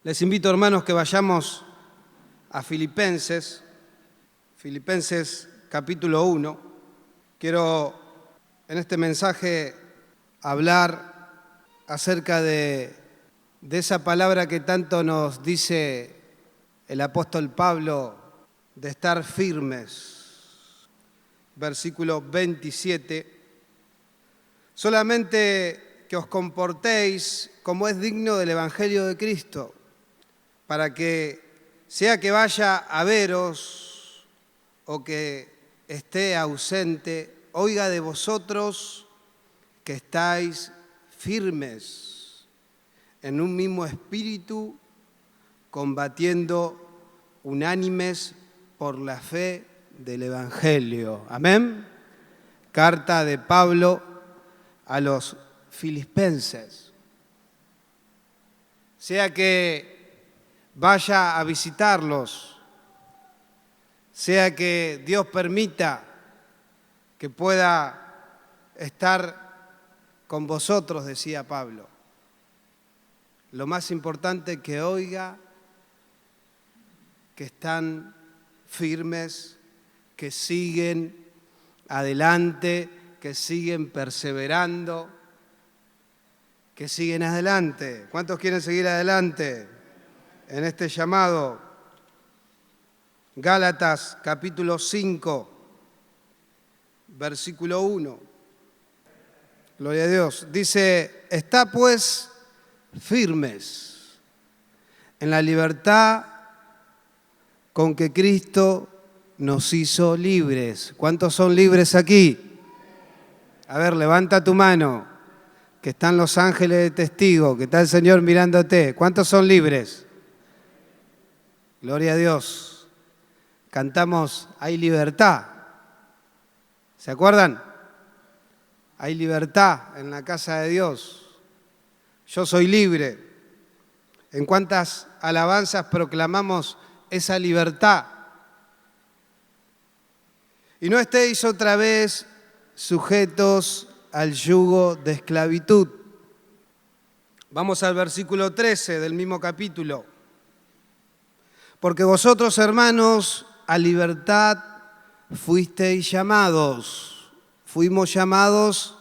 Les invito, hermanos, que vayamos a Filipenses capítulo 1. Quiero en este mensaje hablar acerca de esa palabra que tanto nos dice el apóstol Pablo, de estar firmes. Versículo 27. Solamente que os comportéis como es digno del Evangelio de Cristo, para que, sea que vaya a veros o que esté ausente, oiga de vosotros que estáis firmes en un mismo espíritu, combatiendo unánimes por la fe del Evangelio. Amén. Carta de Pablo a los filipenses. Sea que vaya a visitarlos, sea que Dios permita que pueda estar con vosotros, decía Pablo. Lo más importante es que oiga que están firmes, que siguen adelante, que siguen perseverando, que siguen adelante. ¿Cuántos quieren seguir adelante en este llamado? Gálatas capítulo 5, versículo 1. Gloria a Dios. Dice, está pues firmes en la libertad con que Cristo nos hizo libres. ¿Cuántos son libres aquí? A ver, levanta tu mano, que están los ángeles de testigo, que está el Señor mirándote. ¿Cuántos son libres? Gloria a Dios. Cantamos, hay libertad. ¿Se acuerdan? Hay libertad en la casa de Dios. Yo soy libre. ¿En cuántas alabanzas proclamamos esa libertad? Y no estéis otra vez sujetos al yugo de esclavitud. Vamos al versículo 13 del mismo capítulo. Porque vosotros, hermanos, a libertad fuisteis llamados. Fuimos llamados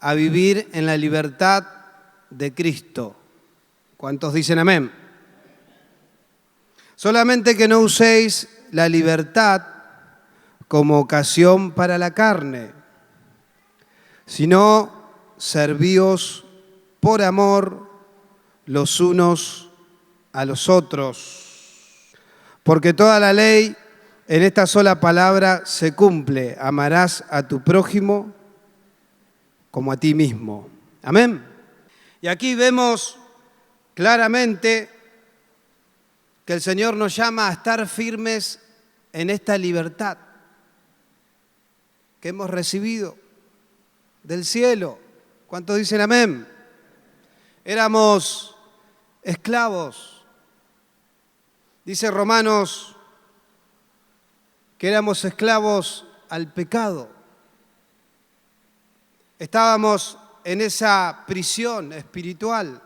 a vivir en la libertad de Cristo. ¿Cuántos dicen amén? Solamente que no uséis la libertad como ocasión para la carne, sino servíos por amor los unos a los otros. Porque toda la ley en esta sola palabra se cumple: amarás a tu prójimo como a ti mismo. Amén. Y aquí vemos claramente que el Señor nos llama a estar firmes en esta libertad que hemos recibido del cielo. ¿Cuántos dicen amén? Éramos esclavos. Dice Romanos que éramos esclavos al pecado. Estábamos en esa prisión espiritual.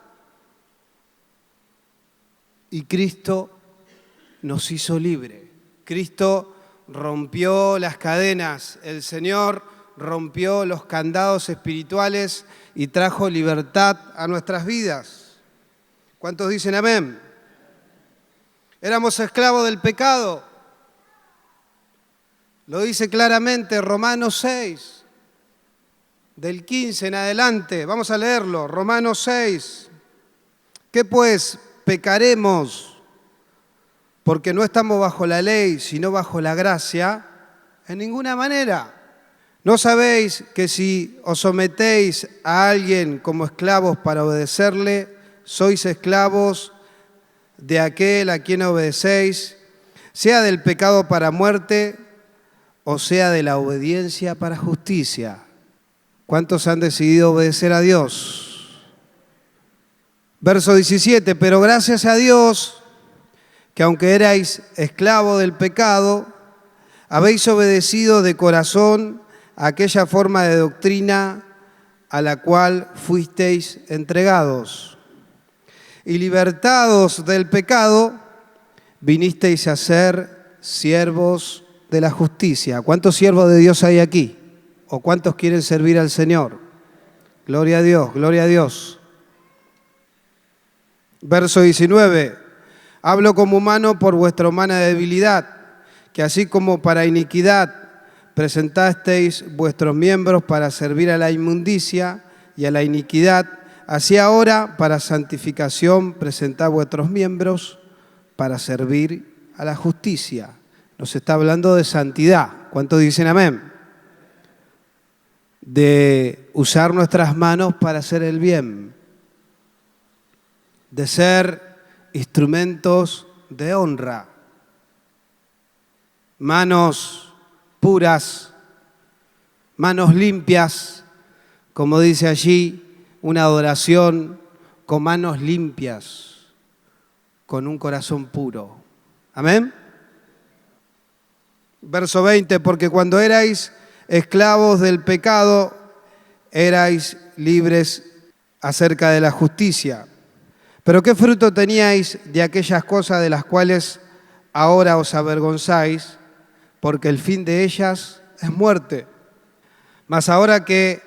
Y Cristo nos hizo libre. Cristo rompió las cadenas. El Señor rompió los candados espirituales y trajo libertad a nuestras vidas. ¿Cuántos dicen amén? Éramos esclavos del pecado. Lo dice claramente Romanos 6, del 15 en adelante. Vamos a leerlo. Romanos 6. ¿Qué pues? ¿Pecaremos porque no estamos bajo la ley, sino bajo la gracia? En ninguna manera. ¿No sabéis que si os sometéis a alguien como esclavos para obedecerle, sois esclavos de aquel a quien obedecéis, sea del pecado para muerte o sea de la obediencia para justicia? ¿Cuántos han decidido obedecer a Dios? Verso 17, pero gracias a Dios que aunque erais esclavos del pecado, habéis obedecido de corazón a aquella forma de doctrina a la cual fuisteis entregados. y libertados del pecado, vinisteis a ser siervos de la justicia. ¿Cuántos siervos de Dios hay aquí? ¿O cuántos quieren servir al Señor? Gloria a Dios, gloria a Dios. Verso 19. Hablo como humano por vuestra humana debilidad, que así como para iniquidad presentasteis vuestros miembros para servir a la inmundicia y a la iniquidad, así ahora para santificación presentad vuestros miembros para servir a la justicia. Nos está hablando de santidad. ¿Cuántos dicen amén? De usar nuestras manos para hacer el bien, de ser instrumentos de honra, manos puras, manos limpias, como dice allí, una adoración con manos limpias, con un corazón puro. Amén. Verso 20, porque cuando erais esclavos del pecado, erais libres acerca de la justicia. Pero ¿qué fruto teníais de aquellas cosas de las cuales ahora os avergonzáis? Porque el fin de ellas es muerte. Mas ahora que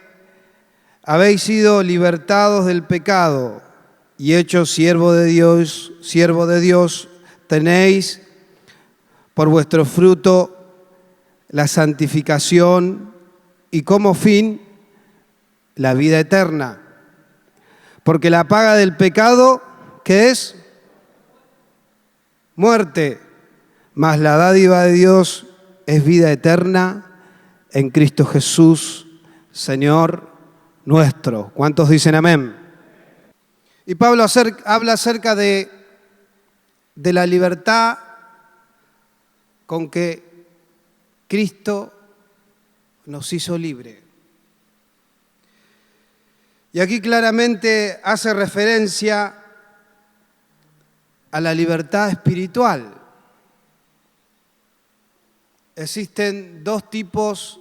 habéis sido libertados del pecado y hechos siervo de Dios, tenéis por vuestro fruto la santificación y como fin la vida eterna. Porque la paga del pecado, ¿qué es? Muerte, mas la dádiva de Dios es vida eterna en Cristo Jesús, Señor nuestro. ¿Cuántos dicen amén? Y Pablo habla acerca de la libertad con que Cristo nos hizo libre. Y aquí claramente hace referencia a la libertad espiritual. Existen dos tipos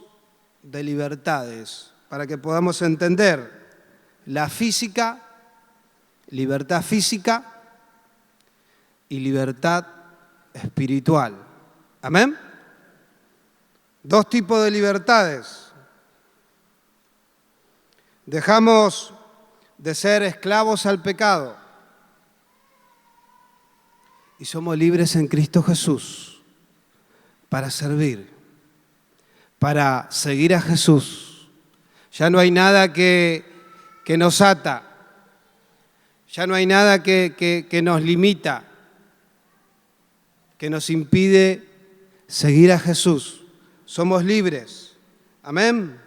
de libertades para que podamos entender. La física, libertad física y libertad espiritual. ¿Amén? Dos tipos de libertades. Dejamos de ser esclavos al pecado y somos libres en Cristo Jesús para servir, para seguir a Jesús. Ya no hay nada que nos ata, ya no hay nada que nos limita, que nos impide seguir a Jesús. Somos libres. Amén.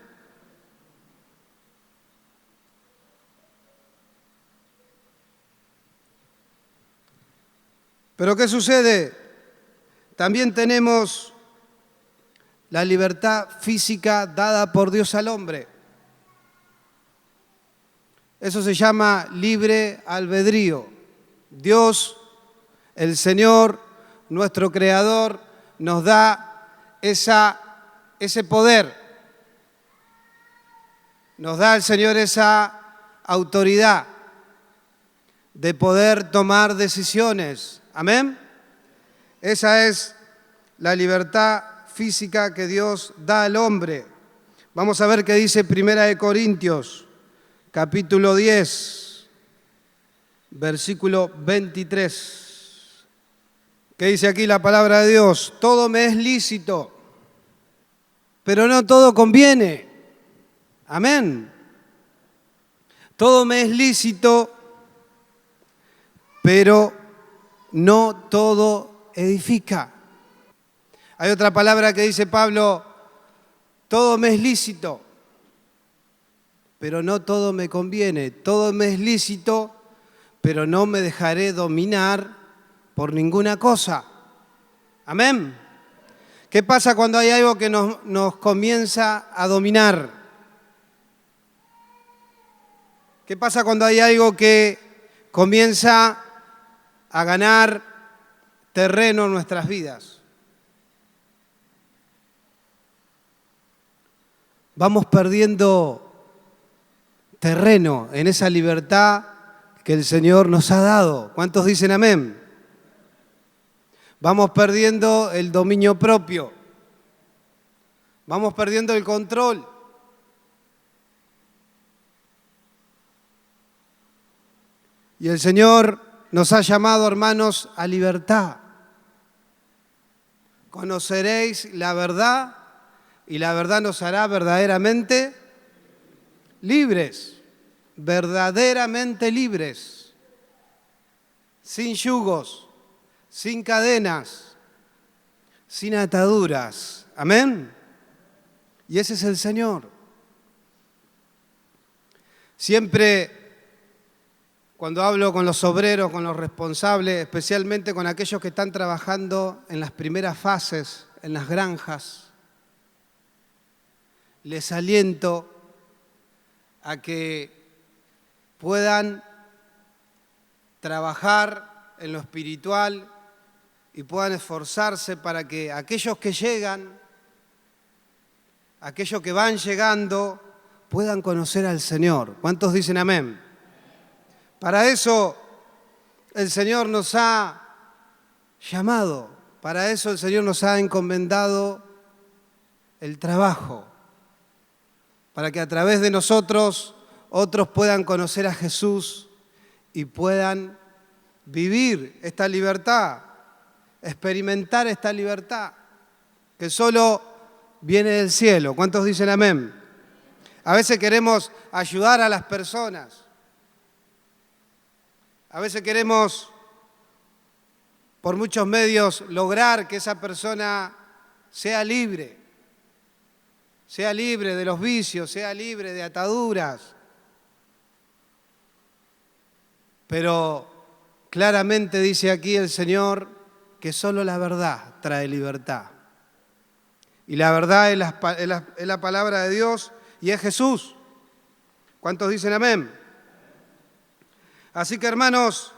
Pero ¿qué sucede? También tenemos la libertad física dada por Dios al hombre. Eso se llama libre albedrío. Dios, el Señor, nuestro Creador, nos da ese poder. Nos da el Señor esa autoridad de poder tomar decisiones. Amén. Esa es la libertad física que Dios da al hombre. Vamos a ver qué dice Primera de Corintios, capítulo 10, versículo 23. ¿Qué dice aquí la palabra de Dios? Todo me es lícito, pero no todo conviene. Amén. Todo me es lícito, pero no todo edifica. Hay otra palabra que dice Pablo, todo me es lícito, pero no todo me conviene. Todo me es lícito, pero no me dejaré dominar por ninguna cosa. Amén. ¿Qué pasa cuando hay algo que nos comienza a dominar? ¿Qué pasa cuando hay algo que comienza a ganar terreno en nuestras vidas? Vamos perdiendo terreno en esa libertad que el Señor nos ha dado. ¿Cuántos dicen amén? Vamos perdiendo el dominio propio. Vamos perdiendo el control. Y el Señor nos ha llamado, hermanos, a libertad. Conoceréis la verdad y la verdad nos hará verdaderamente libres, verdaderamente libres, sin yugos, sin cadenas, sin ataduras. Amén. Y ese es el Señor. Siempre cuando hablo con los obreros, con los responsables, especialmente con aquellos que están trabajando en las primeras fases, en las granjas, les aliento a que puedan trabajar en lo espiritual y puedan esforzarse para que aquellos que llegan, aquellos que van llegando, puedan conocer al Señor. ¿Cuántos dicen amén? Para eso el Señor nos ha llamado, para eso el Señor nos ha encomendado el trabajo, para que a través de nosotros otros puedan conocer a Jesús y puedan vivir esta libertad, experimentar esta libertad, que solo viene del cielo. ¿Cuántos dicen amén? A veces queremos ayudar a las personas. A veces queremos, por muchos medios, lograr que esa persona sea libre de los vicios, sea libre de ataduras. Pero claramente dice aquí el Señor que solo la verdad trae libertad. Y la verdad es la palabra de Dios y es Jesús. ¿Cuántos dicen amén? Así que, hermanos,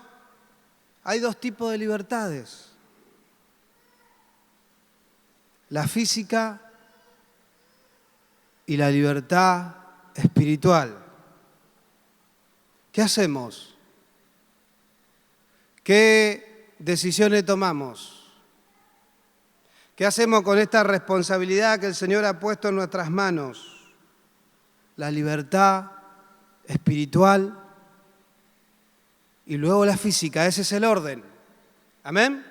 hay dos tipos de libertades. La física y la libertad espiritual. ¿Qué hacemos? ¿Qué decisiones tomamos? ¿Qué hacemos con esta responsabilidad que el Señor ha puesto en nuestras manos? La libertad espiritual y luego la física, ese es el orden. ¿Amén?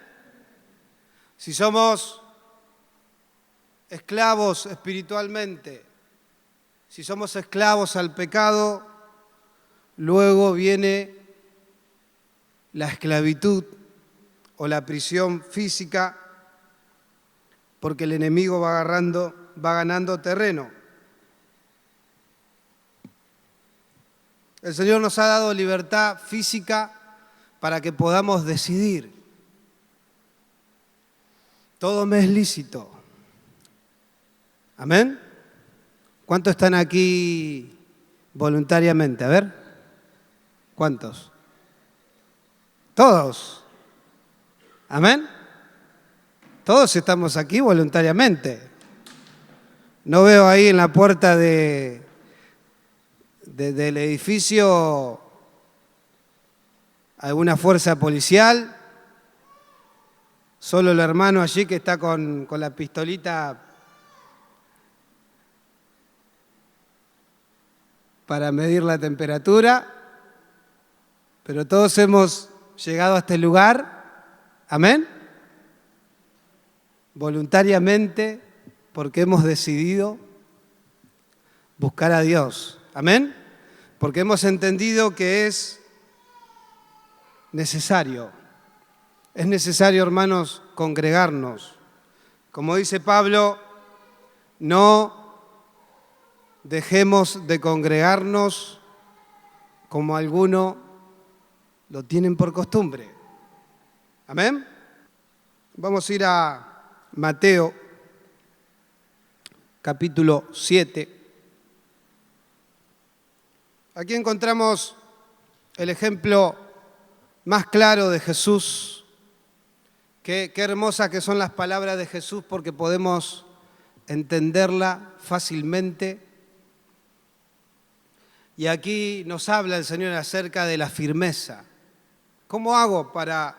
Si somos esclavos espiritualmente, si somos esclavos al pecado, luego viene la esclavitud o la prisión física, porque el enemigo va ganando terreno. El Señor nos ha dado libertad física para que podamos decidir. Todo me es lícito. ¿Amén? ¿Cuántos están aquí voluntariamente? A ver. ¿Cuántos? Todos. ¿Amén? Todos estamos aquí voluntariamente. No veo ahí en la puerta del edificio alguna fuerza policial, solo el hermano allí que está con la pistolita para medir la temperatura, pero todos hemos llegado a este lugar, amén, voluntariamente, porque hemos decidido buscar a Dios, amén, porque hemos entendido que es necesario, hermanos, congregarnos. Como dice Pablo, no dejemos de congregarnos como algunos lo tienen por costumbre. ¿Amén? Vamos a ir a Mateo, capítulo 7. Aquí encontramos el ejemplo más claro de Jesús. Qué hermosas que son las palabras de Jesús, porque podemos entenderla fácilmente. Y aquí nos habla el Señor acerca de la firmeza. ¿Cómo hago para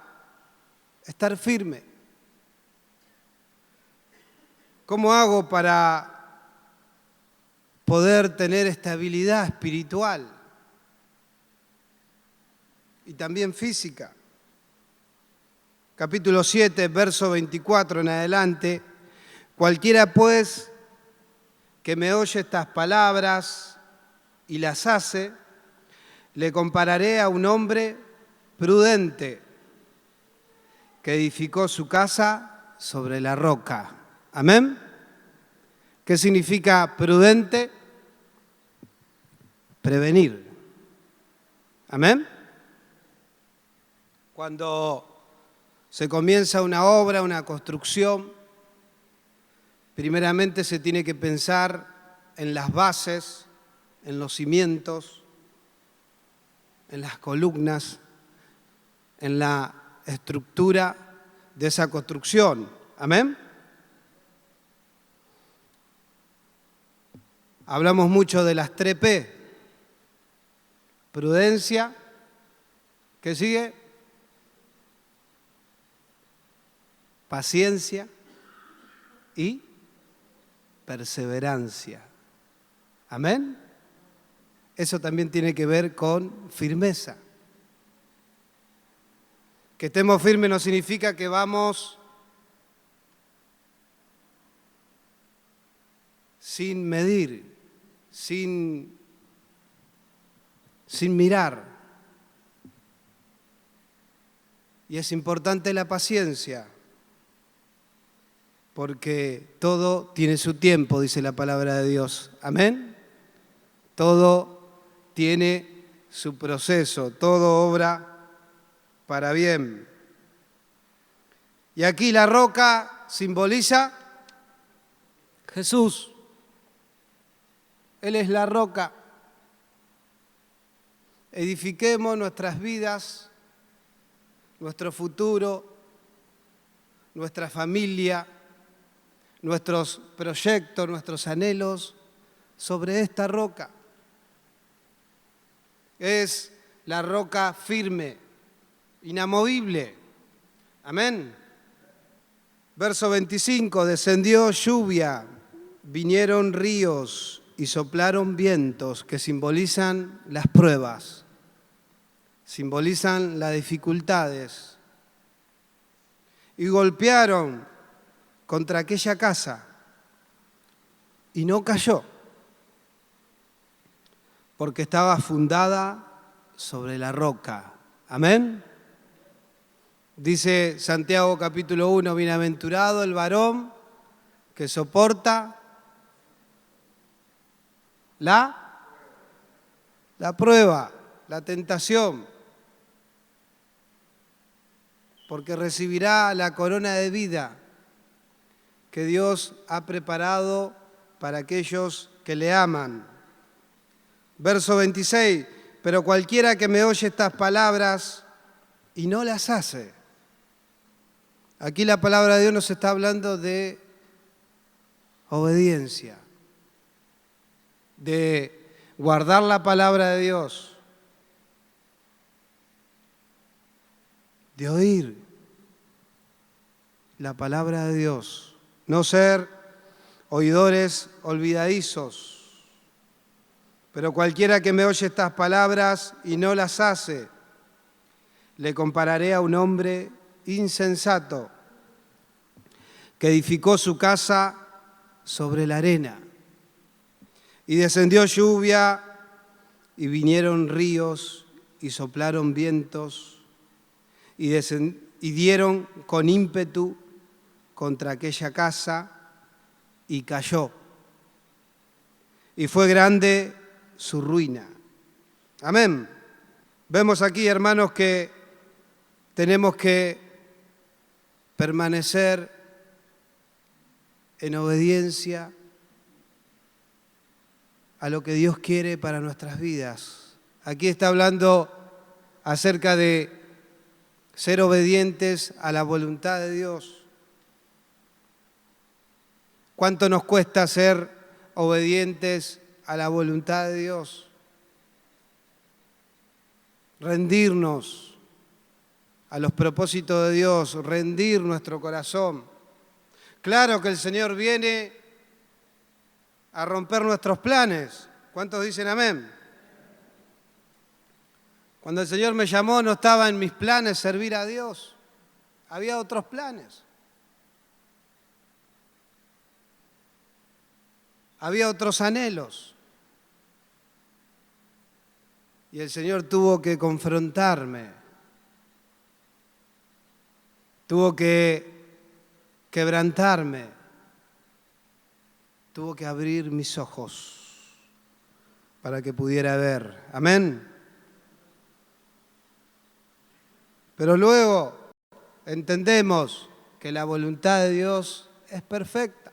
estar firme? ¿Cómo hago para poder tener estabilidad espiritual y también física? Capítulo 7, verso 24 en adelante. Cualquiera pues que me oye estas palabras y las hace, le compararé a un hombre prudente que edificó su casa sobre la roca. ¿Amén? ¿Qué significa prudente? Prevenir. ¿Amén? Cuando se comienza una obra, una construcción, primeramente se tiene que pensar en las bases, en los cimientos, en las columnas, en la estructura de esa construcción. ¿Amén? Hablamos mucho de las 3P. Prudencia, ¿qué sigue? Paciencia y perseverancia. ¿Amén? Eso también tiene que ver con firmeza. Que estemos firmes no significa que vamos sin medir, sin mirar. Y es importante la paciencia, porque todo tiene su tiempo, dice la palabra de Dios. ¿Amén? Todo tiene su proceso, todo obra para bien. Y aquí la roca simboliza Jesús. Él es la roca. Edifiquemos nuestras vidas, nuestro futuro, nuestra familia, nuestros proyectos, nuestros anhelos sobre esta roca. Es la roca firme, inamovible. Amén. Verso 25, descendió lluvia, vinieron ríos y soplaron vientos que simbolizan las pruebas, simbolizan las dificultades, y golpearon contra aquella casa y no cayó, porque estaba fundada sobre la roca. Amén. Dice Santiago capítulo 1, bienaventurado el varón que soporta la prueba, la tentación, porque recibirá la corona de vida que Dios ha preparado para aquellos que le aman. Verso 26, pero cualquiera que me oye estas palabras y no las hace. Aquí la palabra de Dios nos está hablando de obediencia, de guardar la palabra de Dios, de oír la palabra de Dios, no ser oidores olvidadizos. Pero cualquiera que me oye estas palabras y no las hace, le compararé a un hombre insensato que edificó su casa sobre la arena. Y descendió lluvia y vinieron ríos y soplaron vientos y dieron con ímpetu contra aquella casa y cayó. Y fue grande su ruina. Amén. Vemos aquí, hermanos, que tenemos que permanecer en obediencia a lo que Dios quiere para nuestras vidas. Aquí está hablando acerca de ser obedientes a la voluntad de Dios. ¿Cuánto nos cuesta ser obedientes a la voluntad de Dios? rendirnos a los propósitos de Dios, rendir nuestro corazón. Claro que el Señor viene a romper nuestros planes. ¿Cuántos dicen amén? Cuando el Señor me llamó no estaba en mis planes servir a Dios. Había otros planes. Había otros anhelos. Y el Señor tuvo que confrontarme. Tuvo que quebrantarme. Tuvo que abrir mis ojos para que pudiera ver. Amén. Pero luego entendemos que la voluntad de Dios es perfecta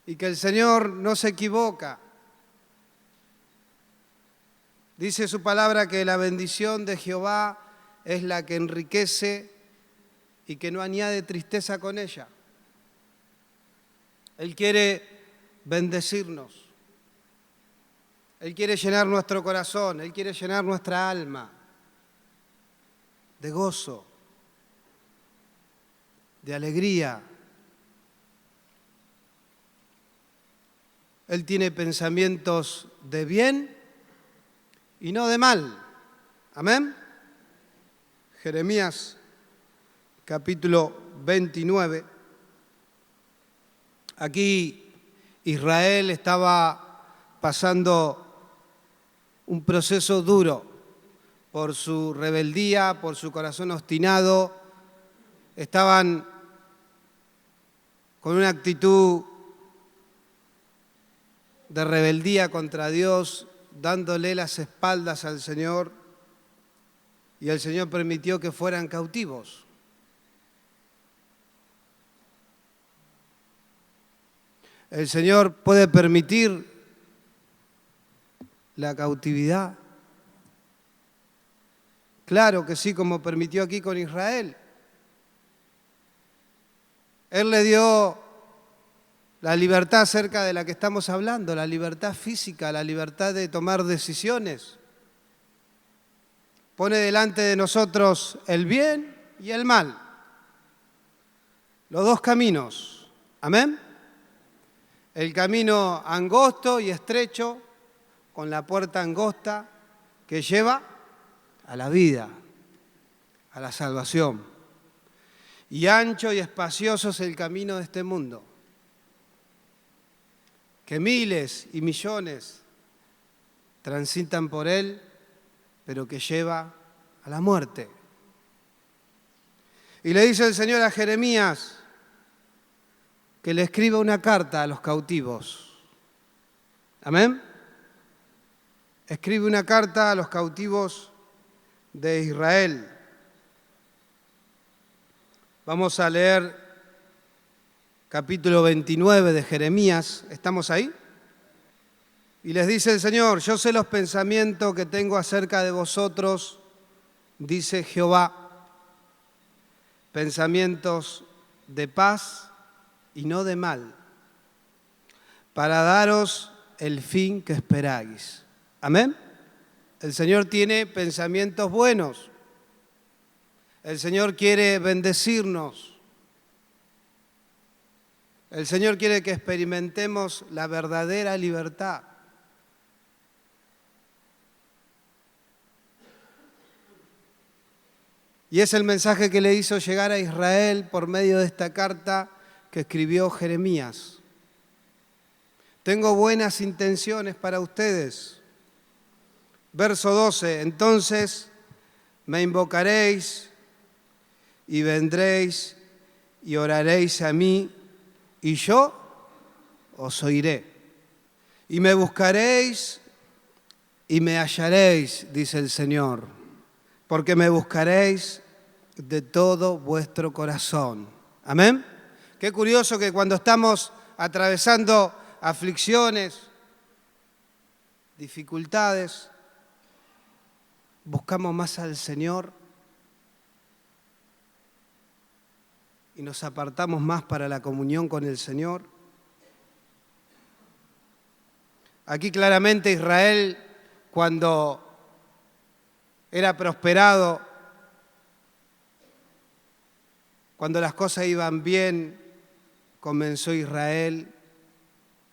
y que el Señor no se equivoca. Dice su palabra que la bendición de Jehová es la que enriquece y que no añade tristeza con ella. Él quiere bendecirnos. Él quiere llenar nuestro corazón. Él quiere llenar nuestra alma de gozo, de alegría. Él tiene pensamientos de bien y no de mal. Amén. Jeremías capítulo 29. Aquí Israel estaba pasando un proceso duro por su rebeldía, por su corazón obstinado. Estaban con una actitud de rebeldía contra Dios, dándole las espaldas al Señor, y el Señor permitió que fueran cautivos. El Señor puede permitir la cautividad. Claro que sí, como permitió aquí con Israel. Él le dio la libertad acerca de la que estamos hablando, la libertad física, la libertad de tomar decisiones. Pone delante de nosotros el bien y el mal, los dos caminos. Amén. El camino angosto y estrecho, con la puerta angosta que lleva a la vida, a la salvación. Y ancho y espacioso es el camino de este mundo, que miles y millones transitan por él, pero que lleva a la muerte. Y le dice el Señor a Jeremías que le escriba una carta a los cautivos. Amén. Escribe una carta a los cautivos de Israel. Vamos a leer capítulo 29 de Jeremías. ¿Estamos ahí? Y les dice el Señor: yo sé los pensamientos que tengo acerca de vosotros, dice Jehová, pensamientos de paz y no de mal, para daros el fin que esperáis. Amén. El Señor tiene pensamientos buenos. El Señor quiere bendecirnos. El Señor quiere que experimentemos la verdadera libertad. Y es el mensaje que le hizo llegar a Israel por medio de esta carta que escribió Jeremías. Tengo buenas intenciones para ustedes. Verso 12, entonces me invocaréis y vendréis y oraréis a mí, y yo os oiré. Y me buscaréis y me hallaréis, dice el Señor, porque me buscaréis de todo vuestro corazón. Amén. Qué curioso que cuando estamos atravesando aflicciones, dificultades, buscamos más al Señor y nos apartamos más para la comunión con el Señor. Aquí claramente Israel, cuando era prosperado, cuando las cosas iban bien, comenzó Israel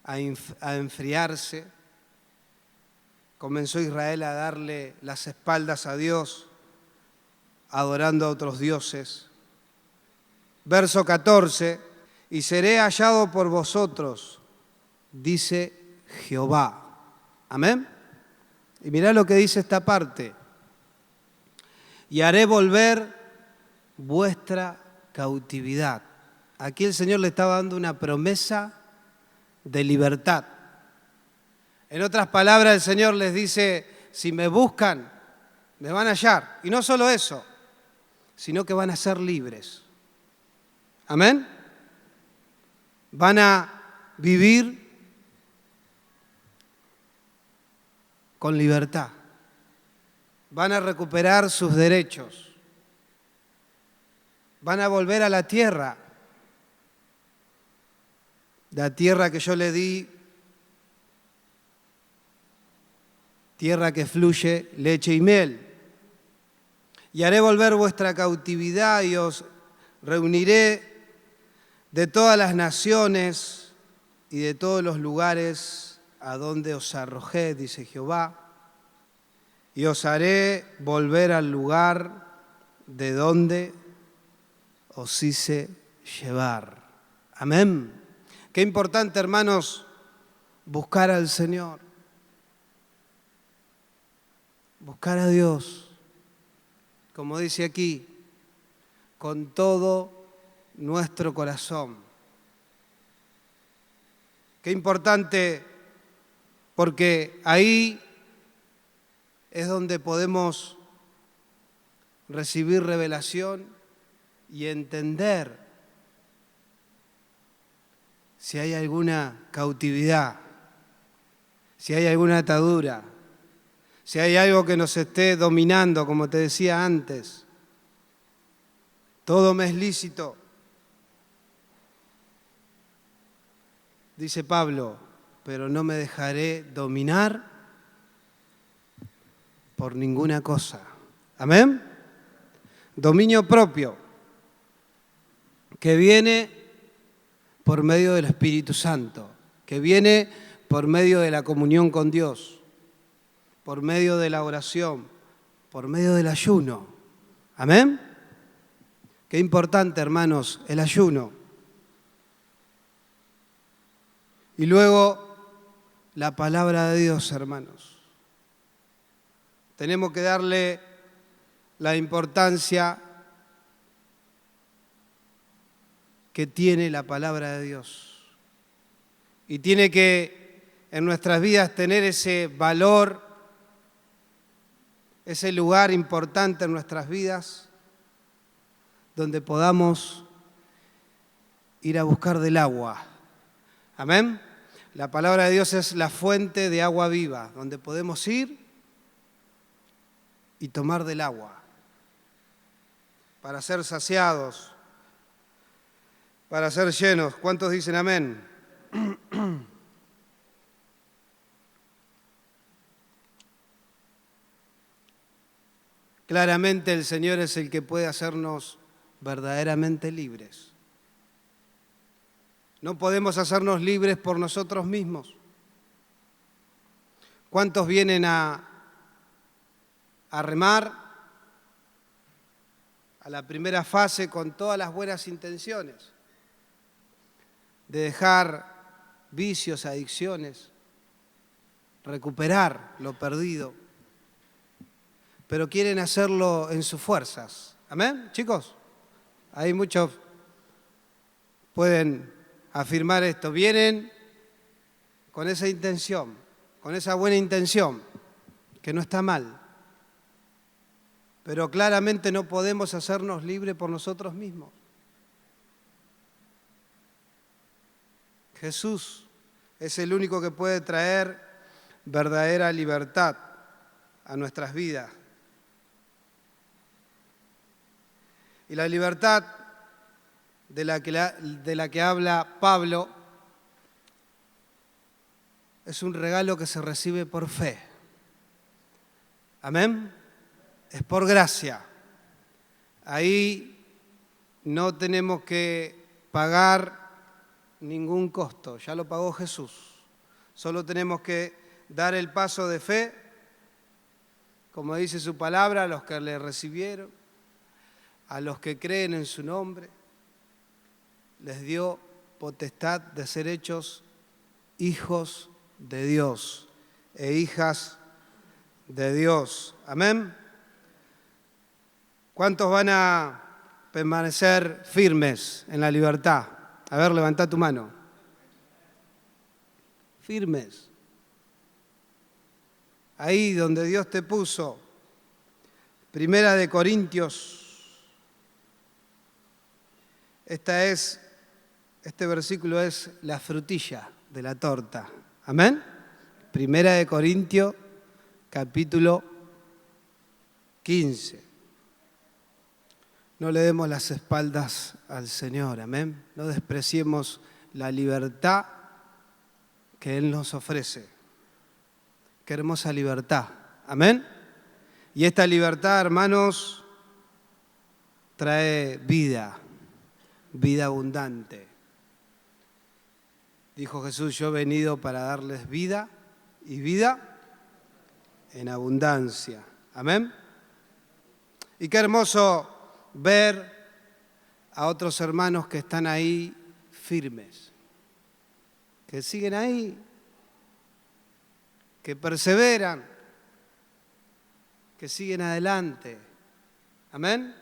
a enfriarse, comenzó Israel a darle las espaldas a Dios, adorando a otros dioses. Verso 14, y seré hallado por vosotros, dice Jehová. Amén. Y mirá lo que dice esta parte. Y haré volver vuestra cautividad. Aquí el Señor le estaba dando una promesa de libertad. En otras palabras, el Señor les dice, si me buscan, me van a hallar. Y no solo eso, sino que van a ser libres. Amén. Van a vivir con libertad. Van a recuperar sus derechos. Van a volver a la tierra que yo le di, tierra que fluye leche y miel. Y haré volver vuestra cautividad y os reuniré de todas las naciones y de todos los lugares a donde os arrojé, dice Jehová, y os haré volver al lugar de donde os hice llevar. Amén. Qué importante, hermanos, buscar al Señor. Buscar a Dios, como dice aquí, con todo nuestro corazón. Qué importante, porque ahí es donde podemos recibir revelación y entender si hay alguna cautividad, si hay alguna atadura, si hay algo que nos esté dominando, como te decía antes. Todo me es lícito, dice Pablo, pero no me dejaré dominar por ninguna cosa. Amén. Dominio propio, que viene por medio del Espíritu Santo, que viene por medio de la comunión con Dios, por medio de la oración, por medio del ayuno. Amén. Qué importante, hermanos, el ayuno. Y luego la palabra de Dios, hermanos. Tenemos que darle la importancia que tiene la palabra de Dios. Y tiene que en nuestras vidas tener ese valor, ese lugar importante en nuestras vidas, donde podamos ir a buscar del agua. Amén. La palabra de Dios es la fuente de agua viva, donde podemos ir y tomar del agua para ser saciados, para ser llenos. ¿Cuántos dicen amén? Claramente el Señor es el que puede hacernos verdaderamente libres. No podemos hacernos libres por nosotros mismos. ¿Cuántos vienen a remar a la primera fase con todas las buenas intenciones de dejar vicios, adicciones, recuperar lo perdido, pero quieren hacerlo en sus fuerzas? ¿Amén, chicos? Hay muchos pueden afirmar esto. Vienen con esa intención, con esa buena intención, que no está mal. Pero claramente no podemos hacernos libres por nosotros mismos. Jesús es el único que puede traer verdadera libertad a nuestras vidas. Y la libertad de la que habla Pablo es un regalo que se recibe por fe. Amén. es por gracia. Ahí no tenemos que pagar ningún costo, ya lo pagó Jesús. Solo tenemos que dar el paso de fe, como dice su palabra, a los que le recibieron, a los que creen en su nombre, les dio potestad de ser hechos hijos de Dios e hijas de Dios. Amén. ¿Cuántos van a permanecer firmes en la libertad? A ver, levanta tu mano. Firmes. Ahí donde Dios te puso. Primera de Corintios. Este versículo es la frutilla de la torta. Amén. Primera de Corintios, capítulo 15. No le demos las espaldas al Señor, amén. No despreciemos la libertad que Él nos ofrece. Qué hermosa libertad, amén. Y esta libertad, hermanos, trae vida, vida abundante. Dijo Jesús, yo he venido para darles vida y vida en abundancia, amén. Y qué hermoso ver a otros hermanos que están ahí firmes, que siguen ahí, que perseveran, que siguen adelante. Amén.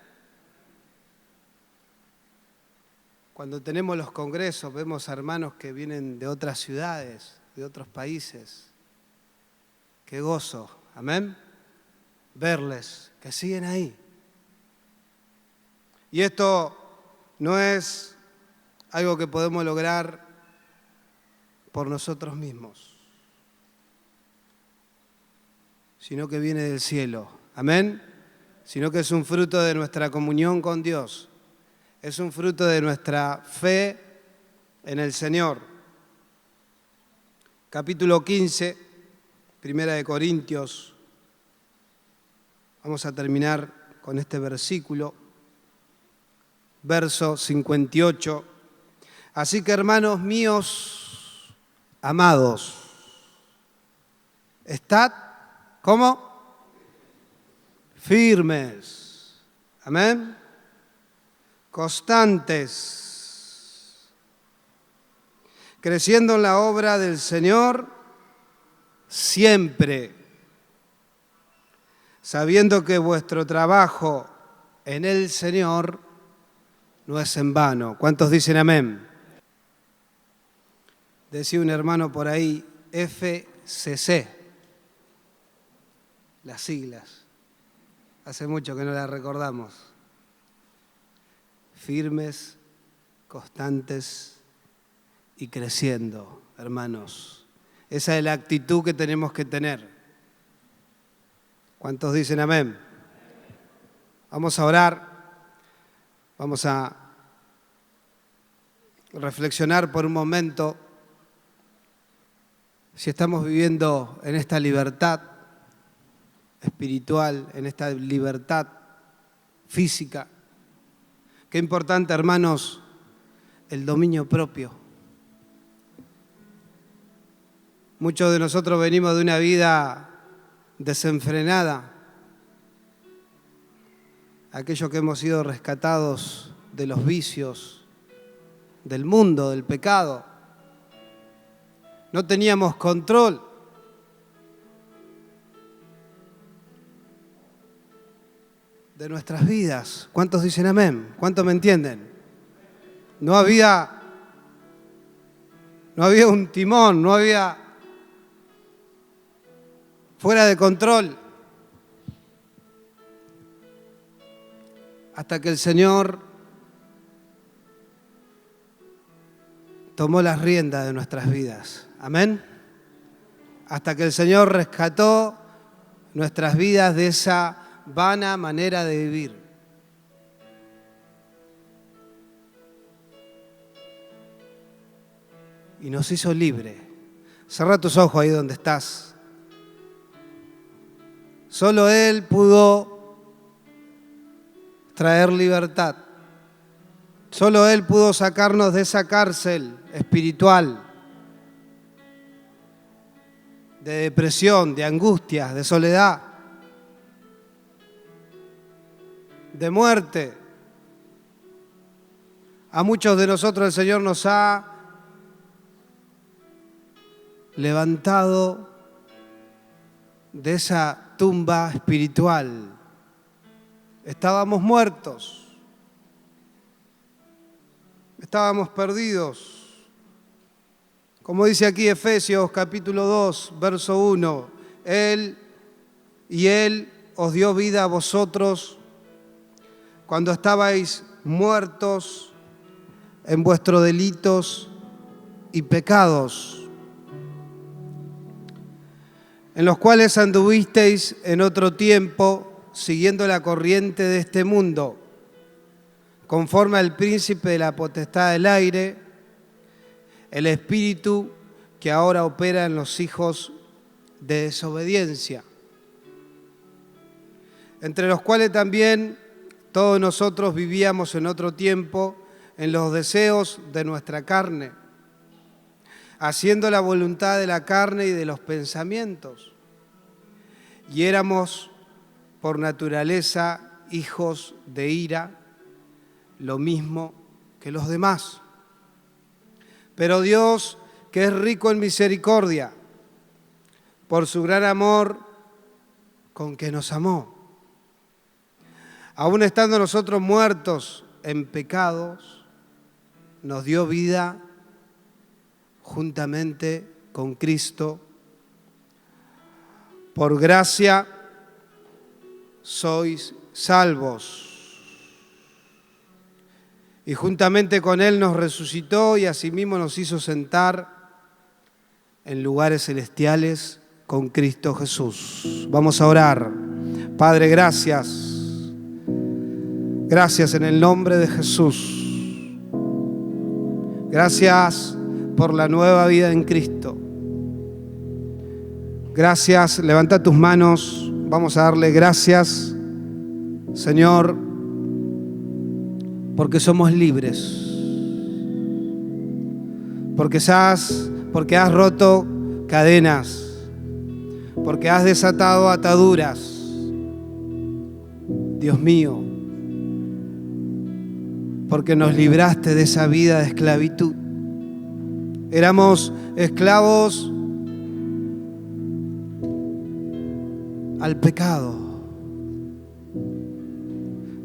Cuando tenemos los congresos vemos a hermanos que vienen de otras ciudades, de otros países. Qué gozo, amén, verles, que siguen ahí. Y esto no es algo que podemos lograr por nosotros mismos, sino que viene del cielo, amén, sino que es un fruto de nuestra comunión con Dios, es un fruto de nuestra fe en el Señor. Capítulo 15, Primera de Corintios, vamos a terminar con este versículo. Verso 58. Así que, hermanos míos, amados, estad, ¿cómo? Firmes. Amén. Constantes. Creciendo en la obra del Señor siempre. Sabiendo que vuestro trabajo en el Señor no es en vano. ¿Cuántos dicen amén? Decía un hermano por ahí, FCC, las siglas. Hace mucho que no las recordamos. Firmes, constantes y creciendo, hermanos. Esa es la actitud que tenemos que tener. ¿Cuántos dicen amén? Vamos a orar. Vamos a reflexionar por un momento si estamos viviendo en esta libertad espiritual, en esta libertad física. Qué importante, hermanos, el dominio propio. Muchos de nosotros venimos de una vida desenfrenada. Aquellos que hemos sido rescatados de los vicios, del mundo, del pecado. No teníamos control. De nuestras vidas. ¿Cuántos dicen amén? ¿Cuántos me entienden? No había un timón, no había fuera de control. Hasta que el Señor tomó las riendas de nuestras vidas. Amén. Hasta que el Señor rescató nuestras vidas de esa vana manera de vivir. Y nos hizo libre. Cerrá tus ojos ahí donde estás. Solo Él pudo traer libertad. Solo Él pudo sacarnos de esa cárcel espiritual, de depresión, de angustias, de soledad, de muerte. A muchos de nosotros el Señor nos ha levantado de esa tumba espiritual. Estábamos muertos, estábamos perdidos. Como dice aquí Efesios capítulo 2, verso 1, Él os dio vida a vosotros cuando estabais muertos en vuestros delitos y pecados, en los cuales anduvisteis en otro tiempo, siguiendo la corriente de este mundo, conforme al príncipe de la potestad del aire, el espíritu que ahora opera en los hijos de desobediencia, entre los cuales también todos nosotros vivíamos en otro tiempo en los deseos de nuestra carne, haciendo la voluntad de la carne y de los pensamientos. Y éramos por naturaleza hijos de ira, lo mismo que los demás. Pero Dios, que es rico en misericordia, por su gran amor con que nos amó, aun estando nosotros muertos en pecados, nos dio vida juntamente con Cristo. Por gracia sois salvos. Y juntamente con Él nos resucitó y asimismo nos hizo sentar en lugares celestiales con Cristo Jesús. Vamos a orar. Padre, gracias. Gracias en el nombre de Jesús. Gracias por la nueva vida en Cristo. Gracias, levanta tus manos, vamos a darle gracias, Señor, porque somos libres, porque has roto cadenas, porque has desatado ataduras. Dios mío, porque nos libraste de esa vida de esclavitud. Éramos esclavos al pecado.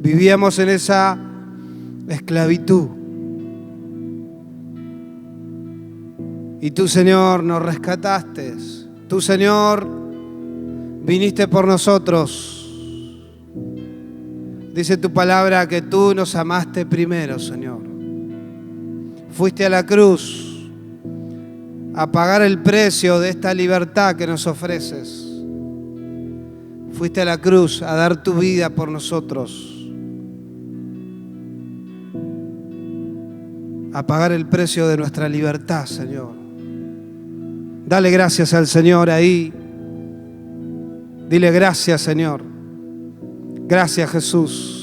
Vivíamos en esa esclavitud. Y tú, Señor, nos rescataste. Tú, Señor, viniste por nosotros. Dice tu palabra que tú nos amaste primero, Señor. Fuiste a la cruz a pagar el precio de esta libertad que nos ofreces. Fuiste a la cruz a dar tu vida por nosotros, a pagar el precio de nuestra libertad, Señor. Dale gracias al Señor ahí. Dile gracias, Señor. Gracias, Jesús.